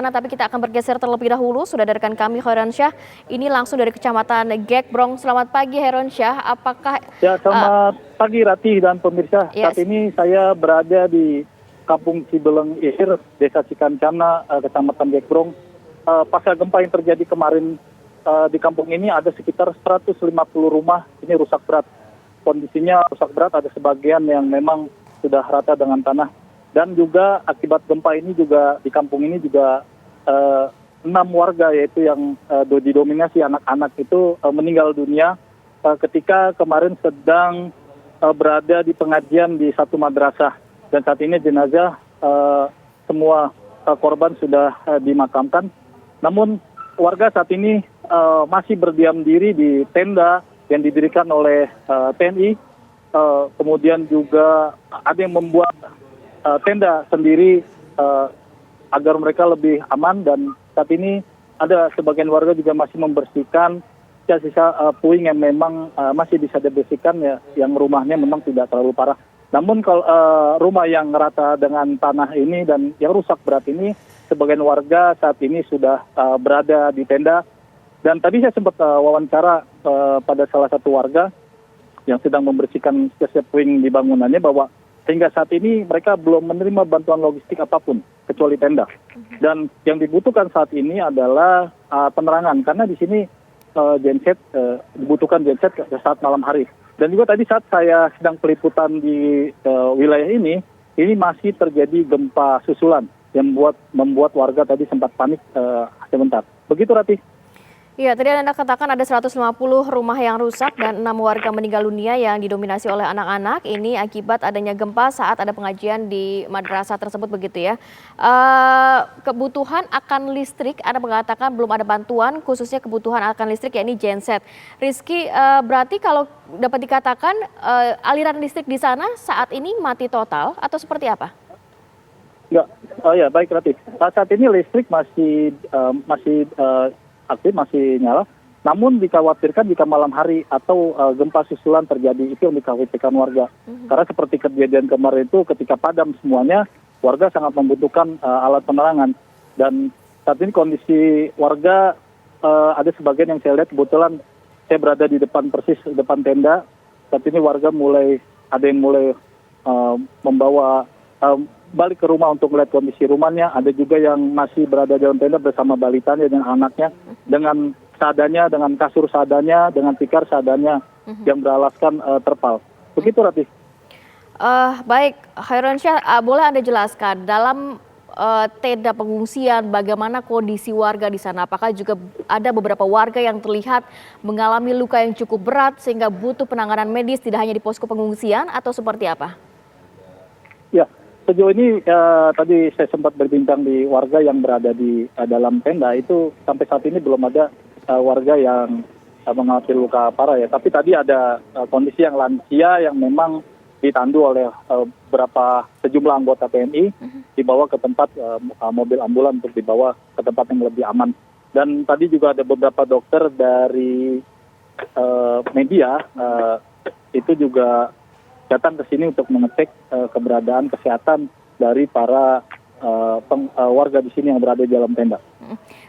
sana, tapi kita akan bergeser terlebih dahulu. Sudah dari rekan kami Khairansyah, ini langsung dari Kecamatan Gekbrong. Selamat pagi Khairansyah, apakah... Ya, selamat pagi Ratih dan pemirsa. Yes. Saat ini saya berada di Kampung Cibeleng Ihir, Desa Cikancana, Kecamatan Gekbrong. Pasca gempa yang terjadi kemarin di kampung ini ada sekitar 150 rumah ini rusak berat. Kondisinya rusak berat, ada sebagian yang memang sudah rata dengan tanah. Dan juga akibat gempa ini juga di kampung ini juga 6 warga yaitu yang didominasi anak-anak itu meninggal dunia ketika kemarin sedang berada di pengajian di satu madrasah. Dan saat ini jenazah semua korban sudah dimakamkan. Namun warga saat ini masih berdiam diri di tenda yang didirikan oleh TNI. Kemudian juga ada yang membuat tenda sendiri agar mereka lebih aman, dan saat ini ada sebagian warga juga masih membersihkan sisa-sisa puing yang memang masih bisa dibersihkan ya, yang rumahnya memang tidak terlalu parah. Namun kalau rumah yang rata dengan tanah ini dan yang rusak berat ini, sebagian warga saat ini sudah berada di tenda. Dan tadi saya sempat wawancara pada salah satu warga yang sedang membersihkan sisa puing di bangunannya bahwa sehingga saat ini mereka belum menerima bantuan logistik apapun kecuali tenda. Dan yang dibutuhkan saat ini adalah penerangan, karena di sini genset dibutuhkan genset saat malam hari. Dan juga tadi saat saya sedang peliputan di wilayah ini masih terjadi gempa susulan yang membuat warga tadi sempat panik sebentar. Begitu Ratih. Iya, tadi Anda katakan ada 150 rumah yang rusak dan 6 warga meninggal dunia yang didominasi oleh anak-anak. Ini akibat adanya gempa saat ada pengajian di madrasah tersebut begitu ya. Kebutuhan akan listrik, Anda mengatakan belum ada bantuan, khususnya kebutuhan akan listrik yakni genset. Rizky, berarti kalau dapat dikatakan aliran listrik di sana saat ini mati total atau seperti apa? Enggak, ya baik Ratih. Saat ini listrik masih aktif, masih nyala. Namun dikhawatirkan jika malam hari atau gempa susulan terjadi, itu yang dikhawatirkan warga. Karena seperti kejadian kemarin itu ketika padam semuanya, warga sangat membutuhkan alat penerangan. Dan saat ini kondisi warga ada sebagian yang saya lihat, kebetulan saya berada di depan persis depan tenda. Saat ini warga ada yang mulai membawa balik ke rumah untuk melihat kondisi rumahnya. Ada juga yang masih berada dalam tenda bersama balitanya dan anaknya dengan seadanya, dengan kasur seadanya, dengan tikar seadanya yang beralaskan terpal. Begitu Ratih. Baik, Khairansyah, boleh Anda jelaskan dalam tenda pengungsian bagaimana kondisi warga di sana? Apakah juga ada beberapa warga yang terlihat mengalami luka yang cukup berat sehingga butuh penanganan medis tidak hanya di posko pengungsian atau seperti apa? Ya. Sejauh ini tadi saya sempat berbincang di warga yang berada di dalam tenda itu, sampai saat ini belum ada warga yang mengalami luka parah ya. Tapi tadi ada kondisi yang lansia yang memang ditandu oleh sejumlah anggota TNI dibawa ke tempat mobil ambulan untuk dibawa ke tempat yang lebih aman. Dan tadi juga ada beberapa dokter dari media itu juga datang ke sini untuk mengecek keberadaan kesehatan dari para warga di sini yang berada di dalam tenda.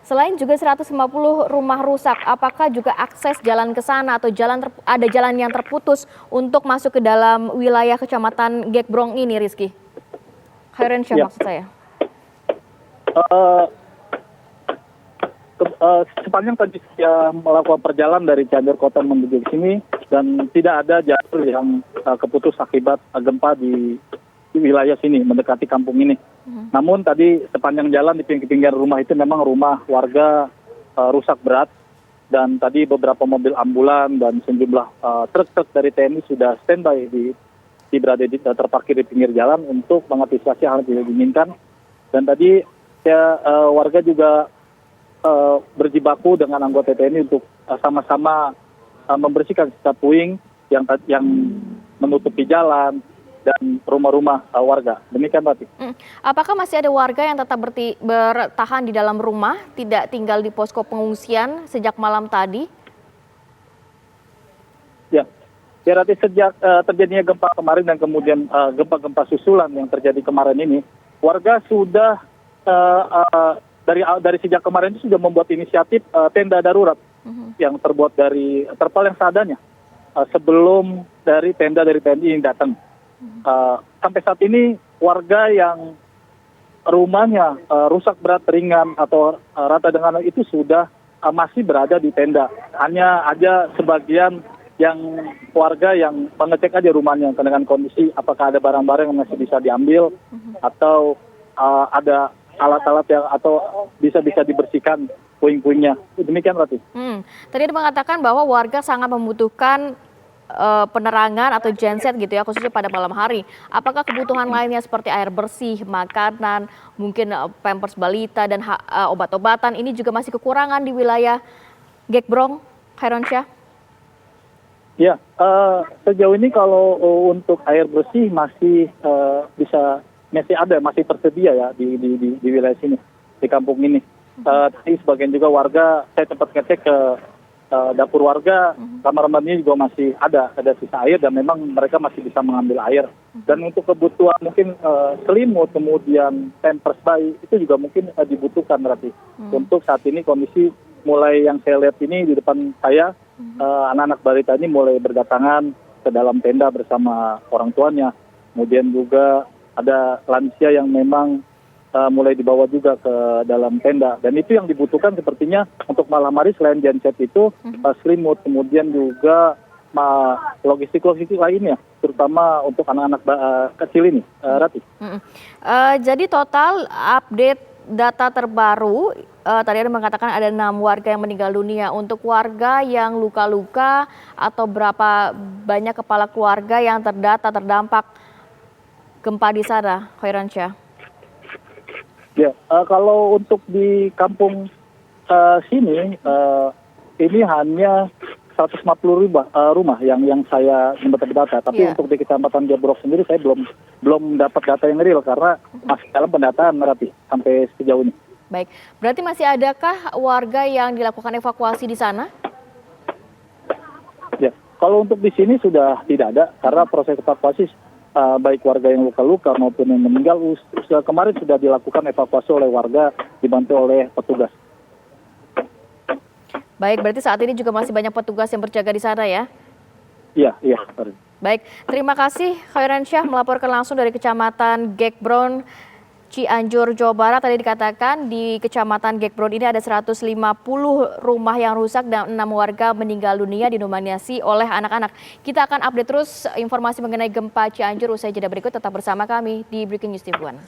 Selain juga 150 rumah rusak, apakah juga akses jalan ke sana atau ada jalan yang terputus untuk masuk ke dalam wilayah Kecamatan Gekbrong ini, Rizky? Khairansyah ya. Maksud saya. Sepanjang tadi saya melakukan perjalanan dari Cianjur Kota menuju ke sini dan tidak ada jalur yang keputus akibat gempa di wilayah sini mendekati kampung ini. Namun tadi sepanjang jalan di pinggir rumah itu memang rumah warga rusak berat, dan tadi beberapa mobil ambulan dan sejumlah truk-truk dari TNI sudah standby terparkir di pinggir jalan untuk mengantisipasi hal yang tidak diinginkan. Dan tadi warga juga berjibaku dengan anggota TNI untuk sama-sama membersihkan sisa puing yang menutupi jalan dan rumah-rumah warga. Demikian, Pak. Apakah masih ada warga yang tetap bertahan di dalam rumah, tidak tinggal di posko pengungsian sejak malam tadi? Ya, Rati, sejak terjadinya gempa kemarin dan kemudian gempa-gempa susulan yang terjadi kemarin ini, warga sudah dari sejak kemarin itu sudah membuat inisiatif tenda darurat yang terbuat dari terpal yang seadanya sebelum dari tenda dari TNI yang datang. Sampai saat ini warga yang rumahnya rusak berat ringan atau rata dengan itu sudah masih berada di tenda. Hanya ada sebagian yang warga yang mengecek aja rumahnya dengan kondisi apakah ada barang-barang yang masih bisa diambil atau ada alat-alat yang atau bisa dibersihkan puing-puingnya. Demikian Rati. Tadi Anda mengatakan bahwa warga sangat membutuhkan penerangan atau genset gitu ya, khususnya pada malam hari. Apakah kebutuhan lainnya seperti air bersih, makanan, mungkin pampers balita dan obat-obatan ini juga masih kekurangan di wilayah Gekbrong, Khairunsyah? Ya, sejauh ini kalau untuk air bersih masih masih tersedia ya di wilayah sini, di kampung ini. Tapi sebagian juga warga, saya sempat ngecek ke dapur warga, kamar mandinya juga masih ada sisa air dan memang mereka masih bisa mengambil air. Dan untuk kebutuhan mungkin selimut, kemudian pampers bayi itu juga mungkin dibutuhkan berarti. Untuk saat ini kondisi mulai yang saya lihat ini di depan saya, anak-anak balita ini mulai berdatangan ke dalam tenda bersama orang tuanya. Kemudian juga ada lansia yang memang mulai dibawa juga ke dalam tenda. Dan itu yang dibutuhkan sepertinya untuk malam hari selain genset itu selimut, kemudian juga logistik-logistik lainnya, terutama untuk anak-anak kecil ini, Rati. Jadi total update data terbaru, tadi Anda mengatakan ada 6 warga yang meninggal dunia. Untuk warga yang luka-luka atau berapa banyak kepala keluarga yang terdampak gempa di sana, Khairunsyah? Ya, kalau untuk di kampung sini, ini hanya 150 rumah yang saya sempat data. Tapi untuk di Kecamatan Gekbrong sendiri saya belum dapat data yang real karena masih dalam pendataan Rati sampai sejauh ini. Baik, berarti masih adakah warga yang dilakukan evakuasi di sana? Ya, kalau untuk di sini sudah tidak ada karena proses evakuasi baik warga yang luka-luka maupun yang meninggal kemarin sudah dilakukan evakuasi oleh warga dibantu oleh petugas. Baik, berarti saat ini juga masih banyak petugas yang berjaga di sana ya? Iya. Baik, terima kasih Khairunsyah melaporkan langsung dari Kecamatan Gekbrong, Cianjur, Jawa Barat. Tadi dikatakan di Kecamatan Gekbrong ini ada 150 rumah yang rusak dan 6 warga meninggal dunia didominasi oleh anak-anak. Kita akan update terus informasi mengenai gempa Cianjur usai jeda berikut. Tetap bersama kami di Breaking News TV One.